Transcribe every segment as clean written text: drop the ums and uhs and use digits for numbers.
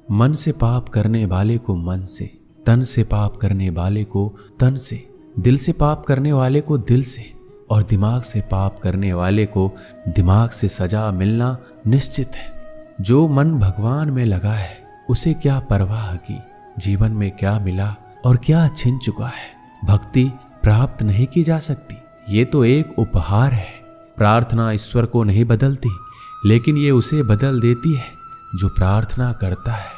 मन से पाप करने वाले को मन से, तन से पाप करने वाले को तन से, दिल से पाप करने वाले को दिल से और दिमाग से पाप करने वाले को दिमाग से सजा मिलना निश्चित है। जो मन भगवान में लगा है उसे क्या परवाह की जीवन में क्या मिला और क्या छिन चुका है। भक्ति प्राप्त नहीं की जा सकती, ये तो एक उपहार है। प्रार्थना ईश्वर को नहीं बदलती, लेकिन ये उसे बदल देती है जो प्रार्थना करता है।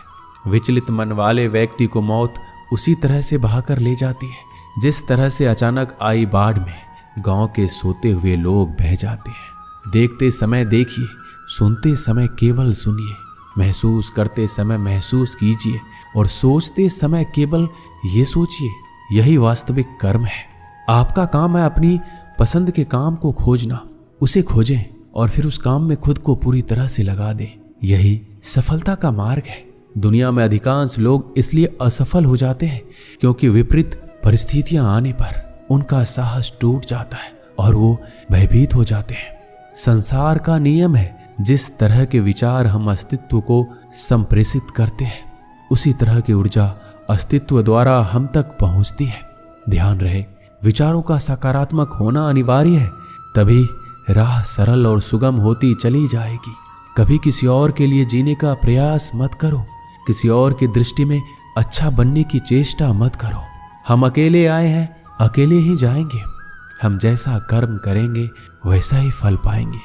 विचलित मन वाले व्यक्ति को मौत उसी तरह से बहाकर ले जाती है जिस तरह से अचानक आई बाढ़ में गांव के सोते हुए लोग बह जाते हैं। देखते समय देखिए, सुनते समय केवल सुनिए, महसूस करते समय महसूस कीजिए और सोचते समय केवल ये सोचिए, यही वास्तविक कर्म है। आपका काम है अपनी पसंद के काम को खोजना, उसे खोजें और फिर उस काम में खुद को पूरी तरह से लगा दें। यही सफलता का मार्ग है। दुनिया में अधिकांश लोग इसलिए असफल हो जाते हैं क्योंकि विपरीत परिस्थितियां आने पर उनका साहस टूट जाता है और वो भयभीत हो जाते हैं। संसार का नियम है, जिस तरह के विचार हम अस्तित्व को संप्रेषित करते हैं उसी तरह की ऊर्जा अस्तित्व द्वारा हम तक पहुंचती है। ध्यान रहे, विचारों का सकारात्मक होना अनिवार्य है, तभी राह सरल और सुगम होती चली जाएगी। कभी किसी और के लिए जीने का प्रयास मत करो, किसी और की दृष्टि में अच्छा बनने की चेष्टा मत करो। हम अकेले आए हैं, अकेले ही जाएंगे। हम जैसा कर्म करेंगे वैसा ही फल पाएंगे।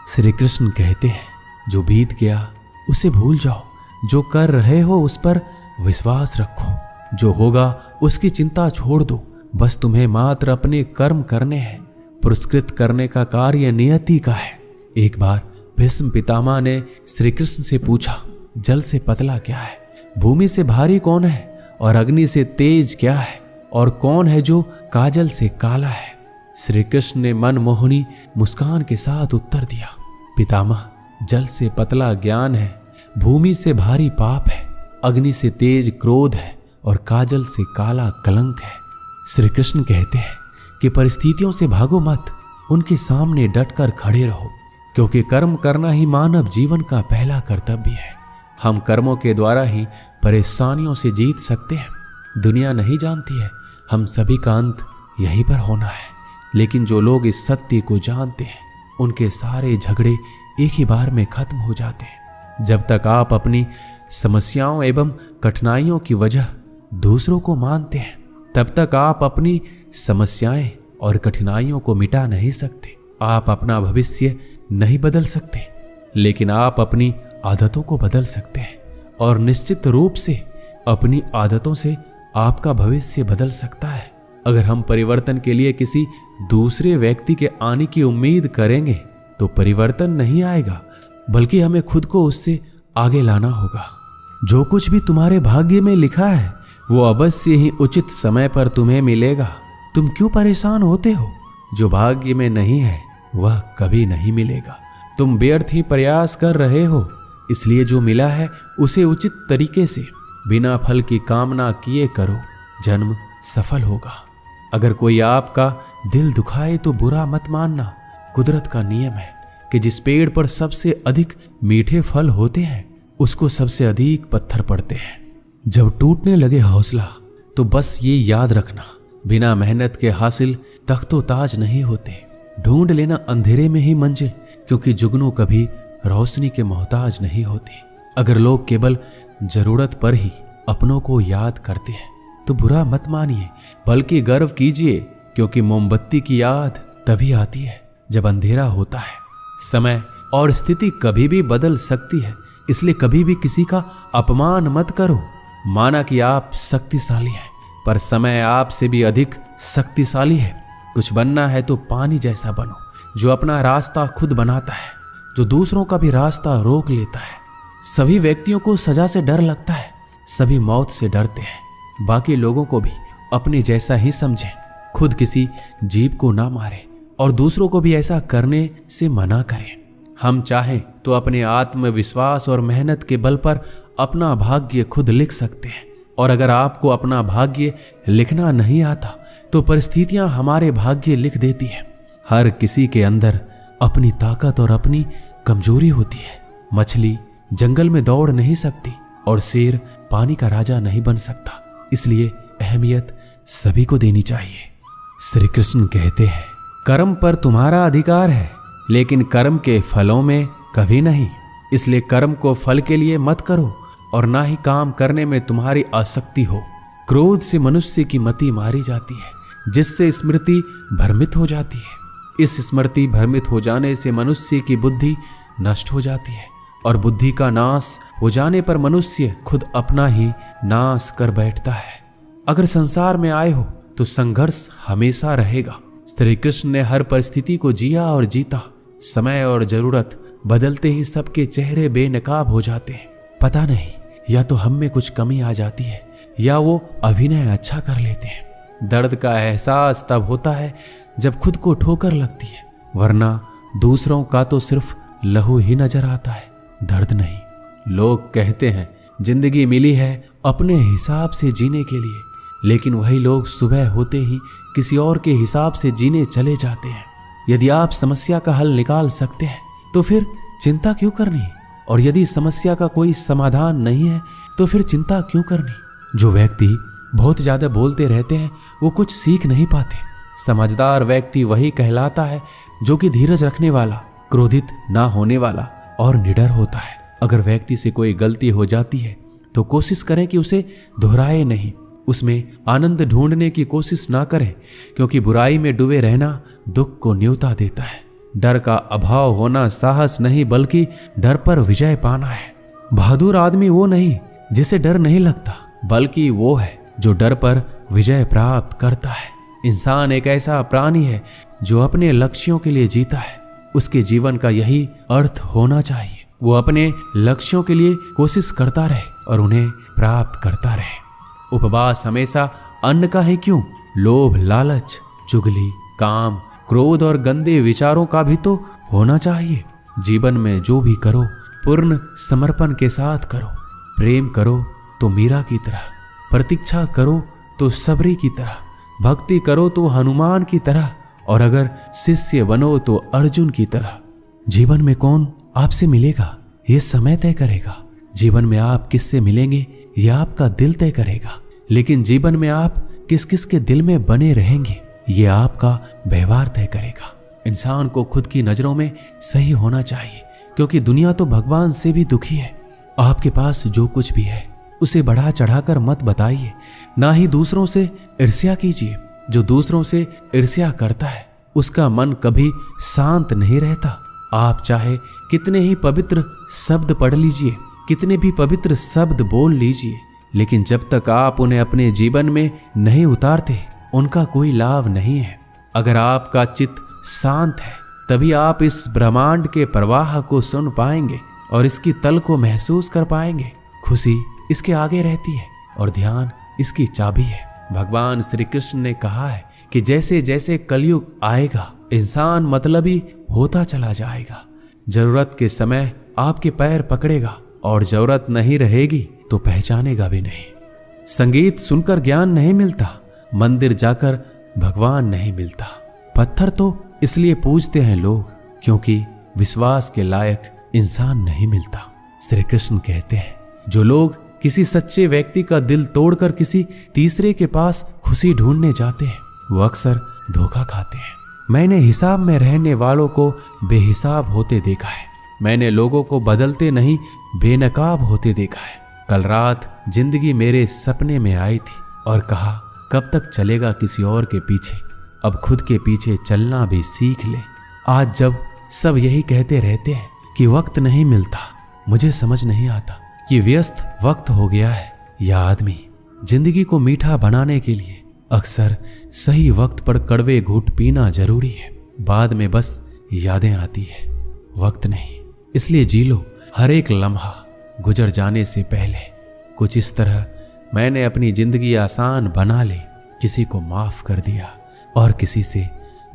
श्री कृष्ण कहते हैं, जो बीत गया उसे भूल जाओ, जो कर रहे हो उस पर विश्वास रखो, जो होगा उसकी चिंता छोड़ दो। बस तुम्हें मात्र अपने कर्म करने हैं, पुरस्कृत करने का कार्य नियति का है। एक बार भीष्म पितामह ने श्री कृष्ण से पूछा, जल से पतला क्या है, भूमि से भारी कौन है और अग्नि से तेज क्या है, और कौन है जो काजल से काला है। श्री कृष्ण ने मनमोहनी मुस्कान के साथ उत्तर दिया, पितामह, जल से पतला ज्ञान है, भूमि से भारी पाप है, अग्नि से तेज क्रोध है और काजल से काला कलंक है। श्री कृष्ण कहते हैं कि परिस्थितियों से भागो मत, उनके सामने डटकर खड़े रहो, क्योंकि कर्म करना ही मानव जीवन का पहला कर्तव्य है। हम कर्मों के द्वारा ही परेशानियों से जीत सकते हैं। दुनिया नहीं जानती है हम सभी का अंत यहीं पर होना है, लेकिन जो लोग इस सत्य को जानते हैं उनके सारे झगड़े एक ही बार में खत्म हो जाते हैं। जब तक आप अपनी समस्याओं एवं कठिनाइयों की वजह दूसरों को मानते हैं, तब तक आप अपनी समस्याएं और कठिनाइयों को मिटा नहीं सकते। आप अपना भविष्य नहीं बदल सकते, लेकिन आप अपनी आदतों को बदल सकते हैं, और निश्चित रूप से अपनी आदतों से आपका भविष्य बदल सकता है। अगर हम परिवर्तन के लिए किसी दूसरे व्यक्ति के आने की उम्मीद करेंगे तो परिवर्तन नहीं आएगा, बल्कि हमें खुद को उससे आगे लाना होगा। जो कुछ भी तुम्हारे भाग्य में लिखा है वो अवश्य ही उचित समय पर तुम्हें मिलेगा। तुम क्यों परेशान होते हो? जो भाग्य में नहीं है वह कभी नहीं मिलेगा। तुम व्यर्थ ही प्रयास कर रहे हो, इसलिए जो मिला है उसे उचित तरीके से बिना फल की कामना किए करो, जन्म सफल होगा। अगर कोई आपका दिल दुखाए तो बुरा मत मानना। कुदरत का नियम है कि जिस पेड़ पर सबसे अधिक मीठे फल होते हैं उसको सबसे अधिक पत्थर पड़ते हैं। जब टूटने लगे हौसला तो बस ये याद रखना, बिना मेहनत के हासिल तख्तो ताज नहीं होते। ढूंढ लेना अंधेरे में ही मंजिल, क्योंकि जुगनू कभी रोशनी के मोहताज नहीं होती। अगर लोग केवल जरूरत पर ही अपनों को याद करते हैं तो बुरा मत मानिए, बल्कि गर्व कीजिए, क्योंकि मोमबत्ती की याद तभी आती है जब अंधेरा होता है। समय और स्थिति कभी भी बदल सकती है, इसलिए कभी भी किसी का अपमान मत करो। माना कि आप शक्तिशाली हैं, पर समय आपसे भी अधिक शक्तिशाली है। कुछ बनना है तो पानी जैसा बनो, जो अपना रास्ता खुद बनाता है, जो दूसरों का भी रास्ता रोक लेता है। सभी व्यक्तियों को सजा से डर लगता है, सभी मौत से डरते हैं। बाकी लोगों को भी अपने जैसा ही समझें। खुद किसी जीव को ना मारे और दूसरों को भी ऐसा करने से मना करें। हम चाहें तो अपने आत्मविश्वास और मेहनत के बल पर अपना भाग्य खुद लिख सकते हैं। और अगर आपको अपना भाग्य लिखना नहीं आता तो परिस्थितियां हमारे भाग्य लिख देती हैं। हर किसी के अंदर अपनी ताकत और अपनी कमजोरी होती है। मछली जंगल में दौड़ नहीं सकती और शेर पानी का राजा नहीं बन सकता, इसलिए अहमियत सभी को देनी चाहिए। श्री कृष्ण कहते हैं, कर्म पर तुम्हारा अधिकार है, लेकिन कर्म के फलों में कभी नहीं। इसलिए कर्म को फल के लिए मत करो और ना ही काम करने में तुम्हारी आसक्ति हो। क्रोध से मनुष्य की मति मारी जाती है, जिससे स्मृति भ्रमित हो जाती है। इस स्मृति भ्रमित हो जाने से मनुष्य की बुद्धि नष्ट हो जाती है, और बुद्धि का नाश हो जाने पर मनुष्य खुद अपना ही नाश कर बैठता है। अगर संसार में आए हो तो संघर्ष हमेशा रहेगा। श्री कृष्ण ने हर परिस्थिति को जिया और जीता। समय और जरूरत बदलते ही सबके चेहरे बेनकाब हो जाते हैं। पता नहीं, या तो हम में कुछ कमी आ जाती है या वो अभिनय अच्छा कर लेते हैं। दर्द का एहसास तब होता है जब खुद को ठोकर लगती है, वरना दूसरों का तो सिर्फ लहू ही नजर आता है, दर्द नहीं। लोग कहते हैं जिंदगी मिली है अपने हिसाब से जीने के लिए, लेकिन वही लोग सुबह होते ही किसी और के हिसाब से जीने चले जाते हैं। यदि आप समस्या का हल निकाल सकते हैं तो फिर चिंता क्यों करनी, और यदि समस्या का कोई समाधान नहीं है तो फिर चिंता क्यों करनी। जो व्यक्ति बहुत ज्यादा बोलते रहते हैं वो कुछ सीख नहीं पाते। समझदार व्यक्ति वही कहलाता है जो कि धीरज रखने वाला, क्रोधित ना होने वाला और निडर होता है। अगर व्यक्ति से कोई गलती हो जाती है तो कोशिश करें कि उसे दोहराए नहीं, उसमें आनंद ढूंढने की कोशिश ना करें, क्योंकि बुराई में डूबे रहना दुख को न्योता देता है। डर का अभाव होना साहस नहीं बल्कि डर पर विजय पाना है। बहादुर आदमी वो नहीं जिसे डर नहीं लगता, बल्कि वो है जो डर पर विजय प्राप्त करता है। इंसान एक ऐसा प्राणी है जो अपने लक्ष्यों के लिए जीता है। उसके जीवन का यही अर्थ होना चाहिए। वो अपने लक्ष्यों के लिए कोशिश करता रहे और उन्हें प्राप्त करता रहे। उपवास हमेशा अन्न का ही क्यों, लोभ, लालच, चुगली, काम, क्रोध और गंदे विचारों का भी तो होना चाहिए। जीवन में जो भी करो पूर्ण समर्पण के साथ करो। प्रेम करो तो मीरा की तरह, प्रतीक्षा करो तो सबरी की तरह, भक्ति करो तो हनुमान की तरह, और अगर शिष्य बनो तो अर्जुन की तरह। जीवन में कौन आपसे मिलेगा ये समय तय करेगा। जीवन में आप किससे मिलेंगे ये आपका दिल तय करेगा। लेकिन जीवन में आप किस किस के दिल में बने रहेंगे ये आपका व्यवहार तय करेगा। इंसान को खुद की नजरों में सही होना चाहिए, क्योंकि दुनिया तो भगवान से भी दुखी है। आपके पास जो कुछ भी है उसे बढ़ा चढ़ाकर मत बताइए, ना ही दूसरों से ईर्ष्या कीजिए। जो दूसरों से ईर्ष्या करता है उसका मन कभी शांत नहीं रहता। आप चाहे कितने ही पवित्र शब्द पढ़ लीजिए, कितने भी पवित्र शब्द बोल लीजिए, लेकिन जब तक आप उन्हें अपने जीवन में नहीं उतारते उनका कोई लाभ नहीं है। अगर आपका चित्त शांत है तभी आप इस ब्रह्मांड के प्रवाह को सुन पाएंगे और इसकी तल को महसूस कर पाएंगे। खुशी इसके आगे रहती है और ध्यान इसकी चाबी है। भगवान श्री कृष्ण ने कहा है कि जैसे जैसे कलयुग आएगा इंसान मतलबी होता चला जाएगा। जरूरत के समय आपके पैर पकड़ेगा और जरूरत नहीं रहेगी तो पहचानेगा भी नहीं। संगीत सुनकर ज्ञान नहीं मिलता, मंदिर जाकर भगवान नहीं मिलता। पत्थर तो इसलिए पूजते हैं लोग क्योंकि विश्वास के लायक इंसान नहीं मिलता। श्री कृष्ण कहते हैं जो लोग किसी सच्चे व्यक्ति का दिल तोड़कर किसी तीसरे के पास खुशी ढूंढने जाते हैं वो अक्सर धोखा खाते हैं। मैंने हिसाब में रहने वालों को बेहिसाब होते देखा है। मैंने लोगों को बदलते नहीं बेनकाब होते देखा है। कल रात जिंदगी मेरे सपने में आई थी और कहा कब तक चलेगा किसी और के पीछे, अब खुद के पीछे चलना भी सीख ले। आज जब सब यही कहते रहते हैं कि वक्त नहीं मिलता, मुझे समझ नहीं आता कि व्यस्त वक्त हो गया है या आदमी जिंदगी को मीठा बनाने के लिए अक्सर सही वक्त पर कड़वे घूंट पीना जरूरी है। बाद में बस यादें आती है, वक्त नहीं। इसलिए जी लो हर एक लम्हा गुजर जाने से पहले। कुछ इस तरह मैंने अपनी जिंदगी आसान बना ली, किसी को माफ कर दिया और किसी से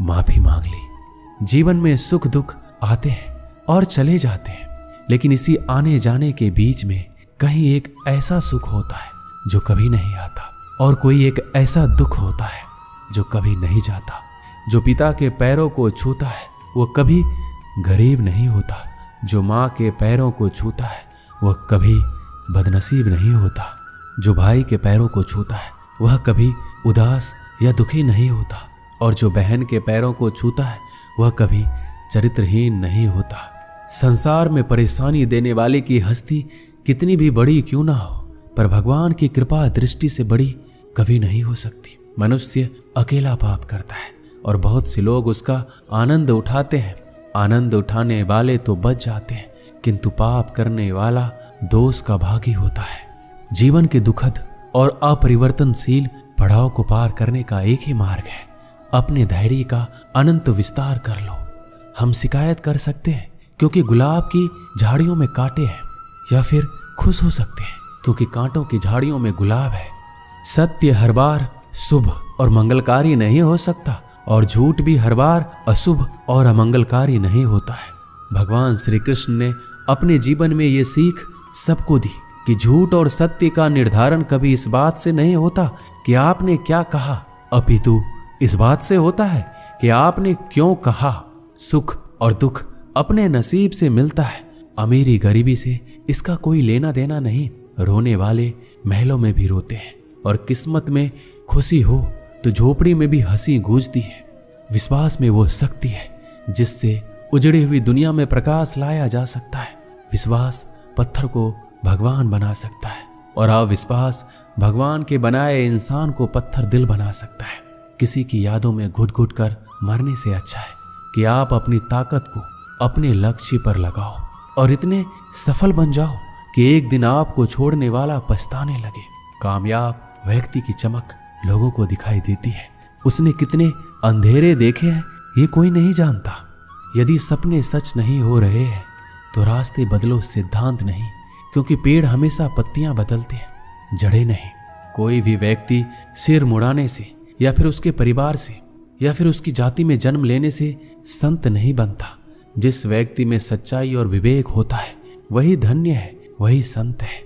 माफी मांग ली। जीवन में सुख दुख आते हैं और चले जाते हैं, लेकिन इसी आने जाने के बीच में कहीं एक ऐसा सुख होता है जो कभी नहीं आता और कोई एक ऐसा दुख होता है जो कभी नहीं जाता। जो पिता के पैरों को छूता है वो कभी गरीब नहीं होता। जो माँ के पैरों को छूता है वह कभी बदनसीब नहीं होता। जो भाई के पैरों को छूता है वह कभी उदास या दुखी नहीं होता, और जो बहन के पैरों को छूता है वह कभी चरित्रहीन नहीं होता। संसार में परेशानी देने वाले की हस्ती कितनी भी बड़ी क्यों ना हो, पर भगवान की कृपा दृष्टि से बड़ी कभी नहीं हो सकती। मनुष्य अकेला पाप करता है और बहुत से लोग उसका आनंद उठाते हैं। आनंद उठाने वाले तो बच जाते हैं, किंतु पाप करने वाला दोष का भागी होता है। जीवन के दुखद और अपरिवर्तनशील पड़ाव को पार करने का एक ही मार्ग है, अपने धैर्य का अनंत विस्तार कर लो। हम शिकायत कर सकते हैं क्योंकि गुलाब की झाड़ियों में कांटे हैं, या फिर खुश हो सकते हैं क्योंकि कांटों की झाड़ियों में गुलाब है। सत्य हर बार शुभ और मंगलकारी नहीं हो सकता, और झूठ भी हर बार अशुभ और अमंगलकारी नहीं होता है। भगवान श्री कृष्ण ने अपने जीवन में ये सीख सबको दी कि झूठ और सत्य का निर्धारण कभी इस बात से नहीं होता कि आपने क्या कहा, अपितु इस बात से होता है कि आपने क्यों कहा। सुख और दुख अपने नसीब से मिलता है, अमीरी गरीबी से इसका कोई लेना देना नहीं। रोने वाले महलों में भी रोते हैं, और किस्मत में खुशी हो तो झोपड़ी में भी हंसी गूंजती है। विश्वास में वो शक्ति है जिससे उजड़ी हुई दुनिया में प्रकाश लाया जा सकता है। विश्वास पत्थर को भगवान बना सकता है, और अविश्वास भगवान के बनाए इंसान को पत्थर दिल बना सकता है। किसी की यादों में घुट घुट कर मरने से अच्छा है कि आप अपनी ताकत को अपने लक्ष्य पर लगाओ और इतने सफल बन जाओ कि एक दिन आपको छोड़ने वाला पछताने लगे। कामयाब व्यक्ति की चमक लोगों को दिखाई देती है। उसने कितने अंधेरे देखे हैं ये कोई नहीं जानता। यदि सपने सच नहीं हो रहे हैं तो रास्ते बदलो, सिद्धांत नहीं, क्योंकि पेड़ हमेशा पत्तियां बदलते हैं, जड़ें नहीं। कोई भी व्यक्ति सिर मुड़ाने से या फिर उसके परिवार से या फिर उसकी जाति में जन्म लेने से संत नहीं बनता। जिस व्यक्ति में सच्चाई और विवेक होता है वही धन्य है, वही संत है।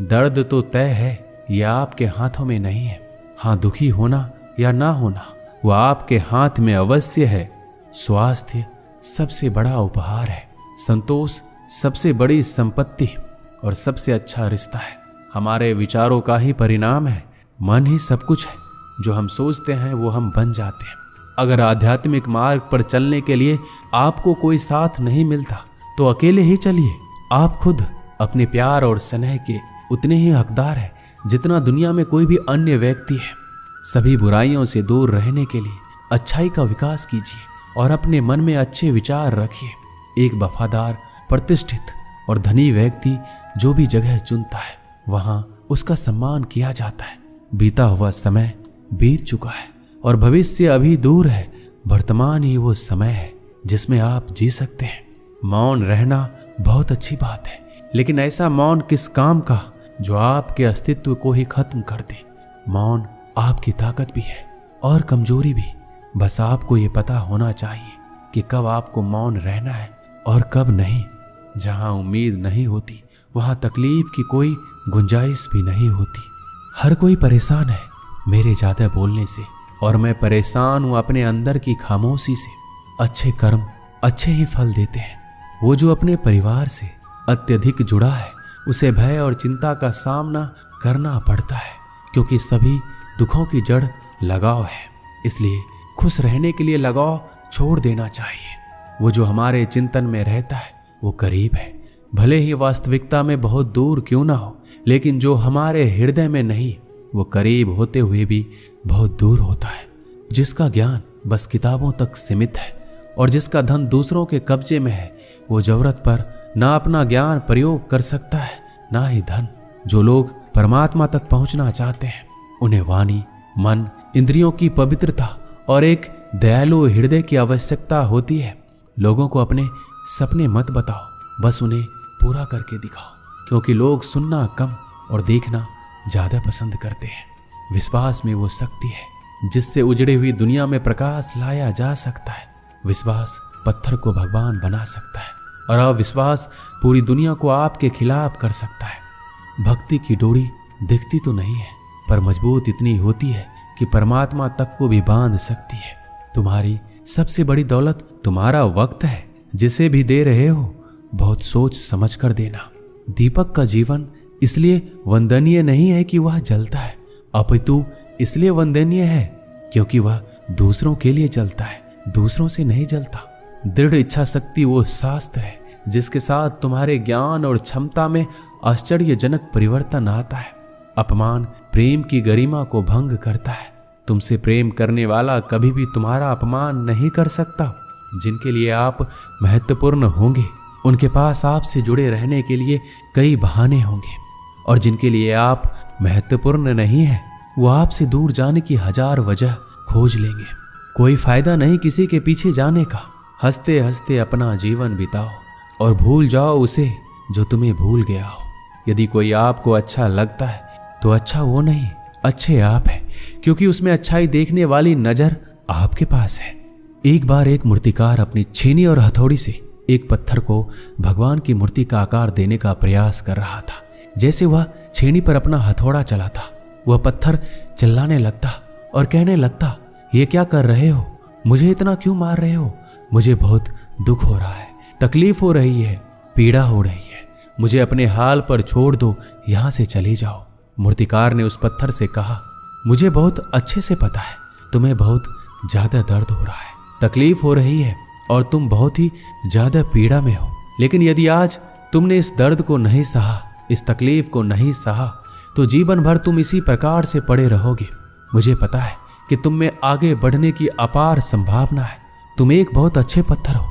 दर्द तो तय है, यह आपके हाथों में नहीं है। हाँ, दुखी होना या ना होना वह आपके हाथ में अवश्य है। स्वास्थ्य सबसे बड़ा उपहार है, संतोष सबसे बड़ी संपत्ति और सबसे अच्छा रिश्ता है। हमारे विचारों का ही परिणाम है। मन ही सब कुछ है, जो हम सोचते हैं वो हम बन जाते हैं। अगर आध्यात्मिक मार्ग पर चलने के लिए आपको कोई साथ नहीं मिलता तो अकेले ही चलिए। आप खुद अपने प्यार और स्नेह के उतने ही हकदार हैं जितना दुनिया में कोई भी अन्य व्यक्ति है। सभी बुराइयों से दूर रहने के लिए अच्छाई का विकास कीजिए और अपने मन में अच्छे विचार रखिए। एक वफादार, प्रतिष्ठित और धनी व्यक्ति जो भी जगह चुनता है वहां उसका सम्मान किया जाता है। बीता हुआ समय बीत चुका है और भविष्य अभी दूर है। वर्तमान ही वो समय है जिसमें आप जी सकते हैं। मौन रहना बहुत अच्छी बात है, लेकिन ऐसा मौन किस काम का जो आपके अस्तित्व को ही खत्म कर दे। मौन आपकी ताकत भी है और कमजोरी भी। बस आपको ये पता होना चाहिए कि कब आपको मौन रहना है और कब नहीं। जहां उम्मीद नहीं होती वहां तकलीफ की कोई गुंजाइश भी नहीं होती। हर कोई परेशान है मेरे ज्यादा बोलने से, और मैं परेशान हूं अपने अंदर की खामोशी से। अच्छे कर्म अच्छे ही फल देते हैं। वो जो अपने परिवार से अत्यधिक जुड़ा है उसे भय और चिंता का सामना करना पड़ता है, क्योंकि सभी दुखों की जड़ लगाव है। इसलिए खुश रहने के लिए लगाव छोड़ देना चाहिए। वो जो हमारे चिंतन में रहता है वो करीब है, भले ही वास्तविकता में बहुत दूर क्यों ना हो, लेकिन जो हमारे हृदय में नहीं वो करीब होते हुए भी बहुत दूर होता है। जिसका ज्ञान बस किताबों तक सीमित है और जिसका धन दूसरों के कब्जे में है, वो जरूरत पर ना अपना ज्ञान प्रयोग कर सकता है ना ही धन। जो लोग परमात्मा तक पहुंचना चाहते हैं उन्हें वाणी, मन, इंद्रियों की पवित्रता और एक दयालु हृदय की आवश्यकता होती है। लोगों को अपने सपने मत बताओ, बस उन्हें पूरा करके दिखाओ, क्योंकि लोग सुनना कम और देखना ज्यादा पसंद करते हैं। विश्वास में वो शक्ति है जिससे उजड़ी हुई दुनिया में प्रकाश लाया जा सकता है। विश्वास पत्थर को भगवान बना सकता है और अविश्वास पूरी दुनिया को आपके खिलाफ कर सकता है। भक्ति की डोरी दिखती तो नहीं है, पर मजबूत इतनी होती है कि परमात्मा तक को भी बांध सकती है। तुम्हारी सबसे बड़ी दौलत तुम्हारा वक्त है। जिसे भी दे रहे हो बहुत सोच समझ कर देना। दीपक का जीवन इसलिए वंदनीय नहीं है कि वह जलता है, अपितु इसलिए वंदनीय है क्योंकि वह दूसरों के लिए जलता है, दूसरों से नहीं जलता। दृढ़ इच्छा शक्ति वो शास्त्र है जिसके साथ तुम्हारे ज्ञान और क्षमता में आश्चर्यजनक परिवर्तन आता है। अपमान प्रेम की गरिमा को भंग करता है। तुमसे प्रेम करने वाला कभी भी तुम्हारा अपमान नहीं कर सकता। जिनके लिए आप महत्वपूर्ण होंगे उनके पास आपसे जुड़े रहने के लिए कई बहाने होंगे, और जिनके लिए आप महत्वपूर्ण नहीं हैं वो आपसे दूर जाने की 1000 वजह खोज लेंगे। कोई फायदा नहीं किसी के पीछे जाने का। हंसते हंसते अपना जीवन बिताओ और भूल जाओ उसे जो तुम्हें भूल गया हो। यदि कोई आपको अच्छा लगता है तो अच्छा वो नहीं, अच्छे आप हैं, क्योंकि उसमें अच्छाई देखने वाली नजर आपके पास है। एक बार एक मूर्तिकार अपनी छेनी और हथौड़ी से एक पत्थर को भगवान की मूर्ति का आकार देने का प्रयास कर रहा था। जैसे वह छेनी पर अपना हथौड़ा चलाता, वह पत्थर चिल्लाने लगता और कहने लगता, ये क्या कर रहे हो? मुझे इतना क्यों मार रहे हो? मुझे बहुत दुख हो रहा है, तकलीफ हो रही है, पीड़ा हो रही है। मुझे अपने हाल पर छोड़ दो, यहां से चले जाओ। मूर्तिकार ने उस पत्थर से कहा, मुझे बहुत अच्छे से पता है तुम्हें बहुत ज्यादा दर्द हो रहा है, तकलीफ हो रही है और तुम बहुत ही ज्यादा पीड़ा में हो। लेकिन यदि आज तुमने इस दर्द को नहीं सहा, इस तकलीफ को नहीं सहा, तो जीवन भर तुम इसी प्रकार से पड़े रहोगे। मुझे पता है कि तुम में आगे बढ़ने की अपार संभावना है। तुम एक बहुत अच्छे पत्थर हो,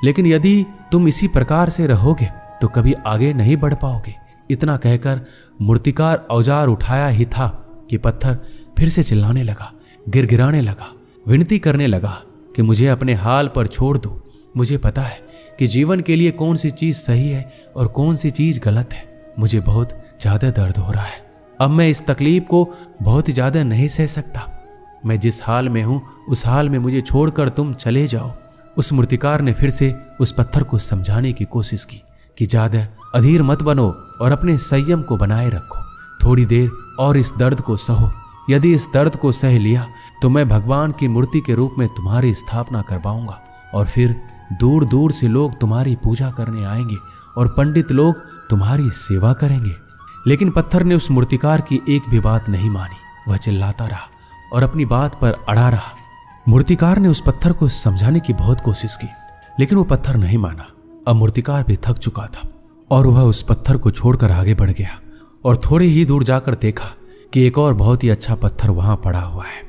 लेकिन यदि तुम इसी प्रकार से रहोगे तो कभी आगे नहीं बढ़ पाओगे। इतना कहकर मूर्तिकार औजार उठाया ही था कि पत्थर फिर से चिल्लाने लगा, गिड़गिड़ाने लगा, विनती करने लगा कि मुझे अपने हाल पर छोड़ दो। मुझे पता है कि जीवन के लिए कौन सी चीज सही है और कौन सी चीज गलत है। मुझे बहुत ज्यादा दर्द हो रहा है। अब मैं इस तकलीफ को बहुत ज्यादा नहीं सह सकता। मैं जिस हाल में हूं उस हाल में मुझे छोड़कर तुम चले जाओ। उस मूर्तिकार ने फिर से उस पत्थर को समझाने की कोशिश की कि ज्यादा अधीर मत बनो और अपने संयम को बनाए रखो। थोड़ी देर और इस दर्द को सहो। यदि इस दर्द को सह लिया तो मैं भगवान की मूर्ति के रूप में तुम्हारी स्थापना करवाऊंगा, और फिर दूर दूर से लोग तुम्हारी पूजा करने आएंगे और पंडित लोग तुम्हारी सेवा करेंगे। लेकिन पत्थर ने उस मूर्तिकार की एक भी बात नहीं मानी। वह चिल्लाता रहा और अपनी बात पर अड़ा रहा। मूर्तिकार ने उस पत्थर को समझाने की बहुत कोशिश की, लेकिन वो पत्थर नहीं माना। अब मूर्तिकार भी थक चुका था और वह उस पत्थर को छोड़कर आगे बढ़ गया और थोड़ी ही दूर जाकर देखा कि एक और बहुत ही अच्छा पत्थर वहां पड़ा हुआ है।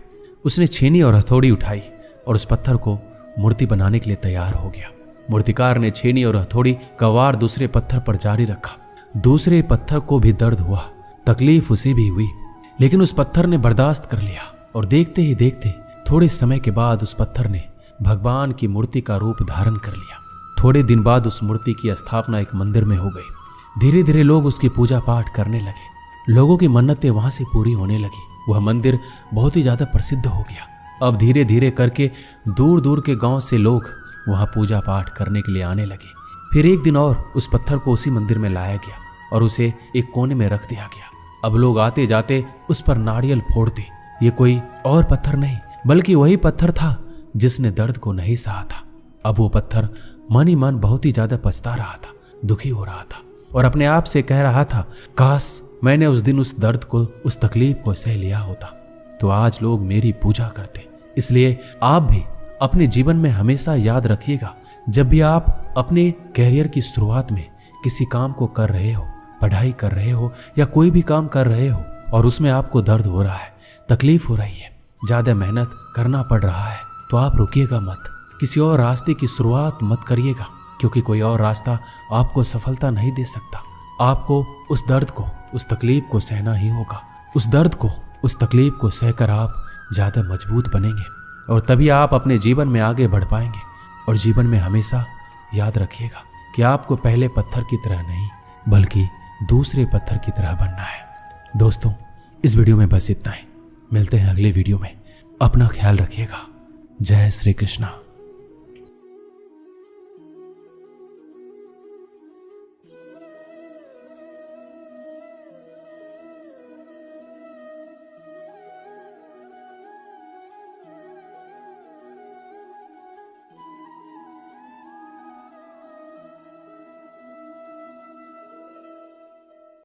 उसने छेनी और हथौड़ी उठाई और उस पत्थर को मूर्ति बनाने के लिए तैयार हो गया। मूर्तिकार ने छेनी और हथौड़ी का वार दूसरे पत्थर पर जारी रखा। दूसरे पत्थर को भी दर्द हुआ, तकलीफ उसे भी हुई, लेकिन उस पत्थर ने बर्दाश्त कर लिया और देखते ही देखते थोड़े समय के बाद उस पत्थर ने भगवान की मूर्ति का रूप धारण कर लिया। थोड़े दिन बाद उस मूर्ति की स्थापना एक मंदिर में हो गई। धीरे धीरे लोग उसकी पूजा पाठ करने लगे। लोगों की मन्नतें वहां से पूरी होने लगी। वह मंदिर बहुत ही ज्यादा प्रसिद्ध हो गया। अब धीरे धीरे करके दूर दूर के गांव से लोग वहां पूजा पाठ करने के लिए आने लगे। फिर एक दिन और उस पत्थर को उसी मंदिर में लाया गया और उसे एक कोने में रख दिया गया। अब लोग आते जाते उस पर नारियल फोड़ते। ये कोई और पत्थर नहीं बल्कि वही पत्थर था जिसने दर्द को नहीं सहा था। अब वो पत्थर मन ही मन बहुत ही ज्यादा पछता रहा था, दुखी हो रहा था और अपने आप से कह रहा था, काश मैंने उस दिन उस दर्द को, उस तकलीफ को सह लिया होता तो आज लोग मेरी पूजा करते। इसलिए आप भी अपने जीवन में हमेशा याद रखिएगा, जब भी आप अपने कैरियर की शुरुआत में किसी काम को कर रहे हो, पढ़ाई कर रहे हो या कोई भी काम कर रहे हो और उसमें आपको दर्द हो रहा है, तकलीफ हो रही है, ज्यादा मेहनत करना पड़ रहा है, तो आप रुकिएगा मत। किसी और रास्ते की शुरुआत मत करिएगा, क्योंकि कोई और रास्ता आपको सफलता नहीं दे सकता। आपको उस दर्द को, उस तकलीफ को सहना ही होगा। उस दर्द को, उस तकलीफ को सहकर आप ज्यादा मजबूत बनेंगे और तभी आप अपने जीवन में आगे बढ़ पाएंगे। और जीवन में हमेशा याद रखिएगा कि आपको पहले पत्थर की तरह नहीं बल्कि दूसरे पत्थर की तरह बनना है। दोस्तों, इस वीडियो में बस इतना ही। मिलते हैं अगले वीडियो में। अपना ख्याल रखिएगा। जय श्री कृष्णा।